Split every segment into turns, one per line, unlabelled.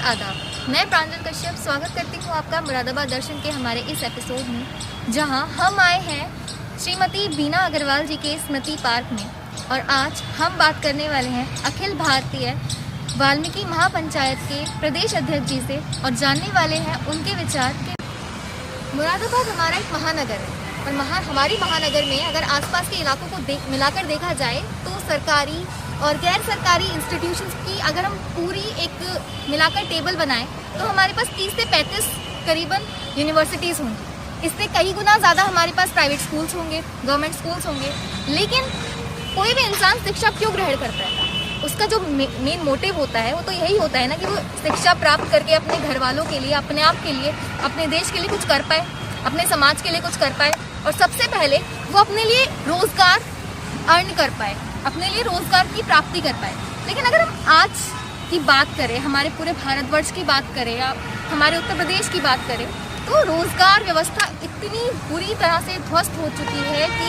नमस्कार आदाब। मैं प्रांजल कश्यप स्वागत करती हूँ आपका मुरादाबाद दर्शन के हमारे इस एपिसोड में, जहाँ हम आए हैं श्रीमती बीना अग्रवाल जी के स्मृति पार्क में। और आज हम बात करने वाले हैं अखिल भारतीय वाल्मीकि महापंचायत के प्रदेश अध्यक्ष जी से और जानने वाले हैं उनके विचार के। मुरादाबाद हमारा एक महानगर है और हमारी महानगर में अगर आसपास के इलाकों को मिलाकर देखा जाए तो सरकारी और गैर सरकारी इंस्टीट्यूशंस की अगर हम पूरी एक मिलाकर टेबल बनाएं तो हमारे पास 30 से 35 करीबन यूनिवर्सिटीज़ होंगी। इससे कई गुना ज़्यादा हमारे पास प्राइवेट स्कूल्स होंगे, गवर्नमेंट स्कूल्स होंगे। लेकिन कोई भी इंसान शिक्षा क्यों ग्रहण करता है? उसका जो मेन मोटिव होता है वो तो यही होता है ना कि वो शिक्षा प्राप्त करके अपने घर वालों के लिए, अपने आप के लिए, अपने देश के लिए कुछ कर पाए, अपने समाज के लिए कुछ कर पाए और सबसे पहले वो अपने लिए रोजगार अर्न कर पाए, अपने लिए रोजगार की प्राप्ति कर पाए। लेकिन अगर हम आज की बात करें, हमारे पूरे भारतवर्ष की बात करें या हमारे उत्तर प्रदेश की बात करें तो रोजगार व्यवस्था इतनी बुरी तरह से ध्वस्त हो चुकी है कि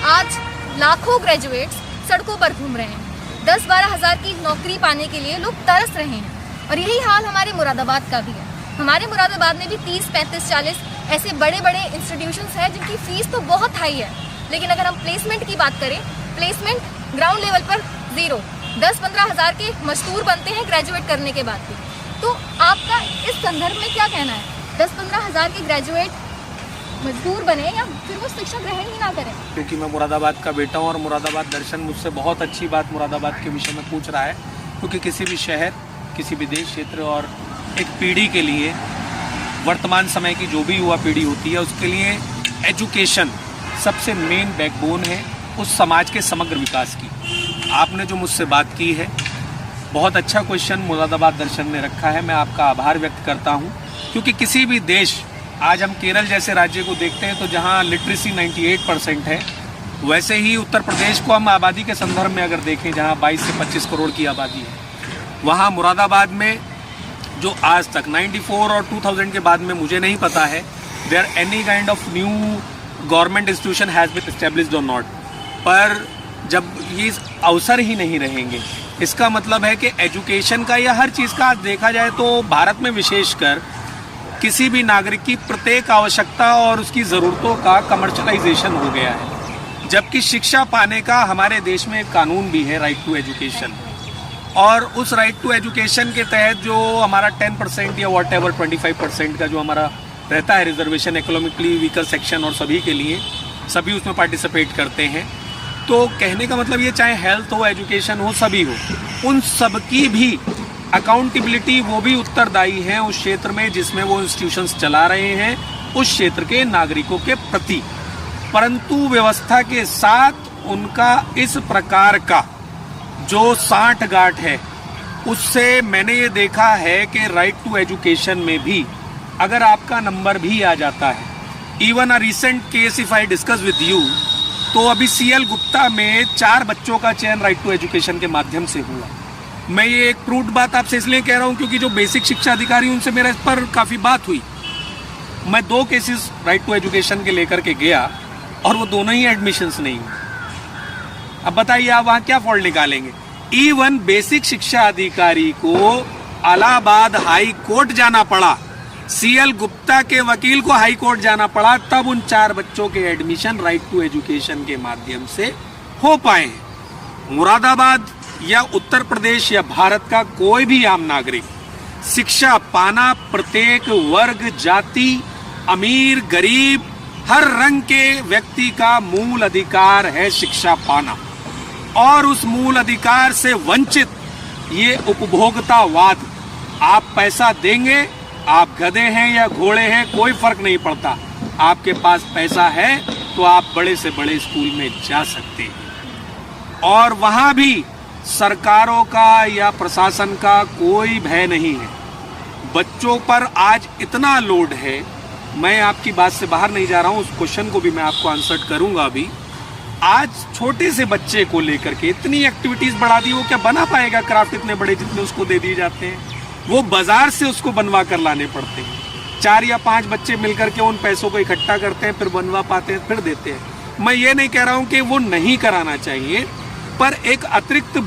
आज लाखों ग्रेजुएट्स सड़कों पर घूम रहे हैं। 10-12 हज़ार की नौकरी पाने के लिए लोग तरस रहे हैं और यही हाल हमारे मुरादाबाद का भी है। हमारे मुरादाबाद में भी 30, 35, 40 ऐसे बड़े बड़े इंस्टीट्यूशंस हैं जिनकी फीस तो बहुत हाई है। लेकिन अगर हम प्लेसमेंट की बात करें, प्लेसमेंट ग्राउंड लेवल पर 0। 10-15 हज़ार के मजदूर बनते हैं ग्रेजुएट करने के बाद भी। तो आपका इस संदर्भ में क्या कहना है? 10-15 हज़ार के ग्रेजुएट मजदूर बने या फिर वो शिक्षा ग्रहण ही ना करें?
क्योंकि मैं मुरादाबाद का बेटा हूँ और मुरादाबाद दर्शन मुझसे बहुत अच्छी बात मुरादाबाद के विषय में पूछ रहा है। क्योंकि किसी भी शहर, किसी भी देश क्षेत्र और एक पीढ़ी के लिए, वर्तमान समय की जो भी युवा पीढ़ी होती है उसके लिए एजुकेशन सबसे मेन बैकबोन है उस समाज के समग्र विकास की। आपने जो मुझसे बात की है, बहुत अच्छा क्वेश्चन मुरादाबाद दर्शन ने रखा है। मैं आपका आभार व्यक्त करता हूँ। क्योंकि किसी भी देश, आज हम केरल जैसे राज्य को देखते हैं तो जहाँ लिटरेसी 98% है, वैसे ही उत्तर प्रदेश को हम आबादी के संदर्भ में अगर देखें जहाँ 22 से 25 करोड़ की आबादी है, वहाँ मुरादाबाद में जो आज तक 94 और 2000 के बाद में मुझे नहीं पता है there any kind of new government institution has been established और नॉट। पर जब ये अवसर ही नहीं रहेंगे, इसका मतलब है कि एजुकेशन का या हर चीज़ का देखा जाए तो भारत में विशेषकर किसी भी नागरिक की प्रत्येक आवश्यकता और उसकी ज़रूरतों का कमर्शलाइजेशन हो गया है। जबकि शिक्षा पाने का हमारे देश में एक कानून भी है, राइट टू एजुकेशन। और उस राइट टू एजुकेशन के तहत जो हमारा 10% या वॉट एवर 25% का जो हमारा रहता है रिजर्वेशन, इकोनॉमिकली वीकर सेक्शन और सभी के लिए, सभी उसमें पार्टिसिपेट करते हैं। तो कहने का मतलब ये, चाहे हेल्थ हो, एजुकेशन हो, सभी हो, उन सब की भी अकाउंटेबिलिटी वो भी उत्तरदायी हैं उस क्षेत्र में जिसमें वो इंस्टीट्यूशंस चला रहे हैं, उस क्षेत्र के नागरिकों के प्रति। परंतु व्यवस्था के साथ उनका इस प्रकार का जो साठगांठ है, उससे मैंने ये देखा है कि राइट टू एजुकेशन में भी अगर आपका नंबर भी आ जाता है, even a recent case if I discuss with you, तो अभी CL गुप्ता में 4 बच्चों का चयन राइट टू एजुकेशन के माध्यम से हुआ। मैं ये एक प्रूव्ड बात आपसे इसलिए कह रहा हूँ क्योंकि जो बेसिक शिक्षा अधिकारी उनसे मेरा इस पर काफ़ी बात हुई। मैं 2 केसेस राइट टू एजुकेशन के लेकर के गया और वो दोनों ही एडमिशन्स नहीं हुए। अब बताइए आप वहाँ क्या फॉल्ट निकालेंगे? इवन बेसिक शिक्षा अधिकारी को इलाहाबाद हाई कोर्ट जाना पड़ा, CL गुप्ता के वकील को हाई कोर्ट जाना पड़ा, तब उन 4 बच्चों के एडमिशन राइट टू एजुकेशन के माध्यम से हो पाए। मुरादाबाद या उत्तर प्रदेश या भारत का कोई भी आम नागरिक शिक्षा पाना प्रत्येक वर्ग, जाति, अमीर, गरीब, हर रंग के व्यक्ति का मूल अधिकार है शिक्षा पाना। और उस मूल अधिकार से वंचित ये उपभोक्तावाद, आप पैसा देंगे, आप गधे हैं या घोड़े हैं, कोई फर्क नहीं पड़ता, आपके पास पैसा है तो आप बड़े से बड़े स्कूल में जा सकते हैं। और वहाँ भी सरकारों का या प्रशासन का कोई भय नहीं है। बच्चों पर आज इतना लोड है, मैं आपकी बात से बाहर नहीं जा रहा हूँ, उस क्वेश्चन को भी मैं आपको आंसर करूँगा अभी। आज छोटे से बच्चे को लेकर के इतनी एक्टिविटीज़ बढ़ा दी, वो क्या बना पाएगा क्राफ्ट इतने बड़े जितने उसको दे दिए जाते हैं? वो बाजार से उसको बनवा कर लाने पड़ते हैं। 4 या 5 बच्चे मिलकर के उन पैसों को इकट्ठा करते हैं, फिर बनवा पाते हैं, फिर देते हैं। मैं ये नहीं कह रहा हूँ कि वो नहीं कराना चाहिए, पर एक अतिरिक्त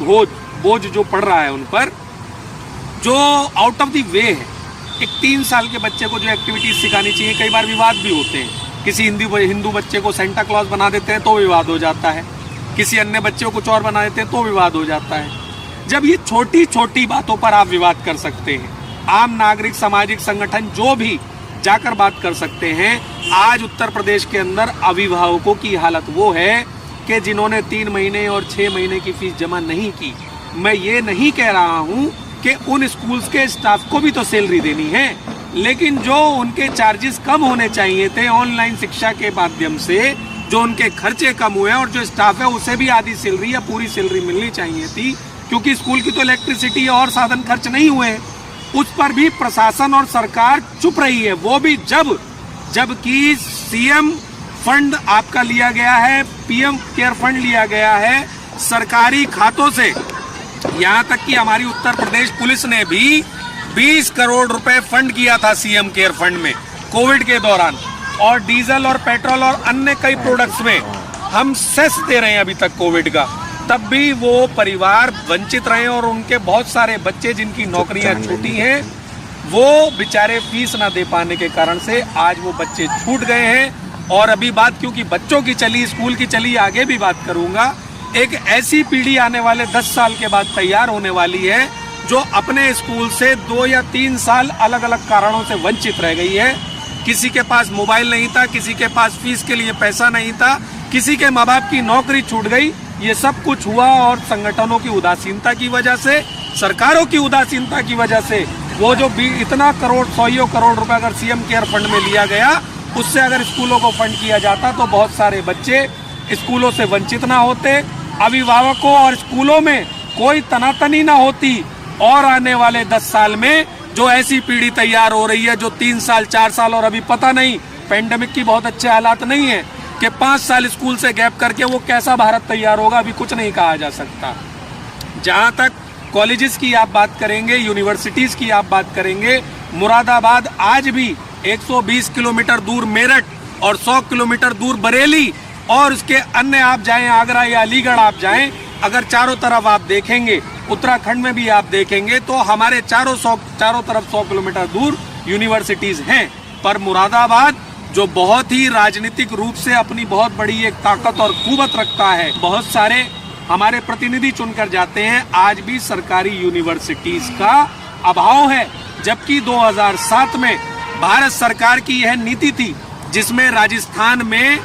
बोझ जो पड़ रहा है उन पर, जो आउट ऑफ द वे है। एक 3 साल के बच्चे को जो एक्टिविटीज सिखानी चाहिए, कई बार विवाद भी होते हैं। किसी हिंदू बच्चे को सेंटा क्लॉज बना देते हैं तो विवाद हो जाता है, किसी अन्य बच्चे को कुछ और बना देते हैं तो विवाद हो जाता है। जब ये छोटी छोटी बातों पर आप विवाद कर सकते हैं, आम नागरिक सामाजिक संगठन जो भी जाकर बात कर सकते हैं। आज उत्तर प्रदेश के अंदर अभिभावकों की हालत वो है कि जिन्होंने 3 महीने और 6 महीने की फीस जमा नहीं की। मैं ये नहीं कह रहा हूं कि उन स्कूल्स के स्टाफ को भी तो सैलरी देनी है, लेकिन जो उनके चार्जेस कम होने चाहिए थे ऑनलाइन शिक्षा के माध्यम से, जो उनके खर्चे कम हुए और जो स्टाफ है उसे भी आधी सैलरी या पूरी सैलरी मिलनी चाहिए थी, क्योंकि स्कूल की तो इलेक्ट्रिसिटी और साधन खर्च नहीं हुए, उस पर भी प्रशासन और सरकार चुप रही है। वो भी जबकि सीएम फंड आपका लिया गया है, पीएम केयर फंड लिया गया है सरकारी खातों से। यहाँ तक कि हमारी उत्तर प्रदेश पुलिस ने भी 20 करोड़ रुपए फंड किया था सीएम केयर फंड में कोविड के दौरान, और डीजल और पेट्रोल और अन्य कई प्रोडक्ट्स में हम सेस दे रहे हैं अभी तक कोविड का, तब भी वो परिवार वंचित रहे और उनके बहुत सारे बच्चे जिनकी नौकरियां छूटी हैं वो बेचारे फीस ना दे पाने के कारण से आज वो बच्चे छूट गए हैं। और अभी बात क्योंकि बच्चों की चली, स्कूल की चली, आगे भी बात करूंगा। एक ऐसी पीढ़ी आने वाले 10 साल के बाद तैयार होने वाली है जो अपने स्कूल से 2 या 3 साल अलग अलग कारणों से वंचित रह गई है। किसी के पास मोबाइल नहीं था, किसी के पास फीस के लिए पैसा नहीं था, किसी के माँ बाप की नौकरी छूट गई। ये सब कुछ हुआ और संगठनों की उदासीनता की वजह से, सरकारों की उदासीनता की वजह से। वो जो इतना करोड़, 100 करोड़ रुपए अगर सीएम केयर फंड में लिया गया, उससे अगर स्कूलों को फंड किया जाता तो बहुत सारे बच्चे स्कूलों से वंचित ना होते, अभिभावकों और स्कूलों में कोई तनातनी ना होती, और आने वाले 10 साल में जो ऐसी पीढ़ी तैयार हो रही है जो 3 साल 4 साल और अभी पता नहीं, पेंडेमिक की बहुत अच्छे हालात नहीं है कि 5 साल स्कूल से गैप करके वो कैसा भारत तैयार होगा, अभी कुछ नहीं कहा जा सकता। जहां तक कॉलेजेस की आप बात करेंगे, यूनिवर्सिटीज की आप बात करेंगे, मुरादाबाद आज भी 120 किलोमीटर दूर मेरठ और 100 किलोमीटर दूर बरेली और उसके अन्य आप जाएं आगरा या अलीगढ़ आप जाएं, अगर चारों तरफ आप देखेंगे, उत्तराखंड में भी आप देखेंगे तो हमारे चारों तरफ 100 किलोमीटर दूर यूनिवर्सिटीज हैं। पर मुरादाबाद जो बहुत ही राजनीतिक रूप से अपनी बहुत बड़ी एक ताकत और कुवत रखता है, बहुत सारे हमारे प्रतिनिधि चुनकर जाते हैं, आज भी सरकारी यूनिवर्सिटीज का अभाव है। जबकि 2007 में भारत सरकार की यह नीति थी जिसमें राजस्थान में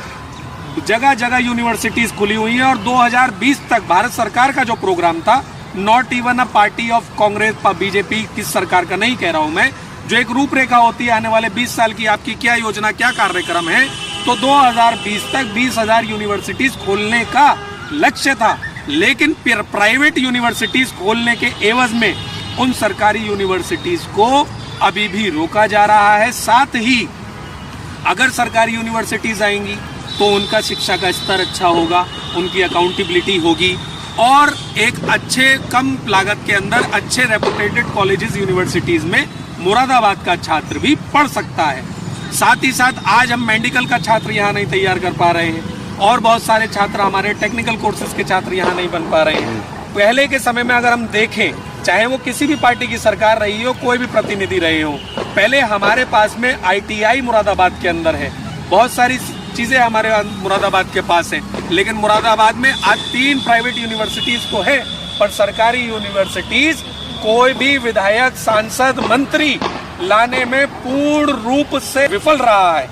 जगह जगह यूनिवर्सिटीज खुली हुई हैं, और 2020 तक भारत सरकार का जो प्रोग्राम था, not even a party of Congress, BJP किस सरकार का नहीं कह रहा हूं मैं, जो एक रूपरेखा होती है आने वाले 20 साल की आपकी क्या योजना, क्या कार्यक्रम है, तो 2020 तक 20,000 यूनिवर्सिटीज खोलने का लक्ष्य था। लेकिन प्राइवेट यूनिवर्सिटीज खोलने के एवज में उन सरकारी यूनिवर्सिटीज को अभी भी रोका जा रहा है। साथ ही अगर सरकारी यूनिवर्सिटीज आएंगी तो उनका शिक्षा का स्तर अच्छा होगा, उनकी अकाउंटेबिलिटी होगी, और एक अच्छे कम लागत के अंदर अच्छे रेपुटेटेड कॉलेजेस यूनिवर्सिटीज में मुरादाबाद का छात्र भी पढ़ सकता है। साथ ही साथ आज हम मेडिकल का छात्र यहाँ नहीं तैयार कर पा रहे हैं, और बहुत सारे छात्र हमारे टेक्निकल कोर्सेज के छात्र यहाँ नहीं बन पा रहे हैं। पहले के समय में अगर हम देखें, चाहे वो किसी भी पार्टी की सरकार रही हो, कोई भी प्रतिनिधि रहे हो, पहले हमारे पास में ITI मुरादाबाद के अंदर है, बहुत सारी चीजें हमारे मुरादाबाद के पास हैं, लेकिन मुरादाबाद में आज 3 प्राइवेट यूनिवर्सिटीज तो है, पर सरकारी यूनिवर्सिटीज कोई भी विधायक, सांसद, मंत्री लाने में पूर्ण रूप से विफल रहा है।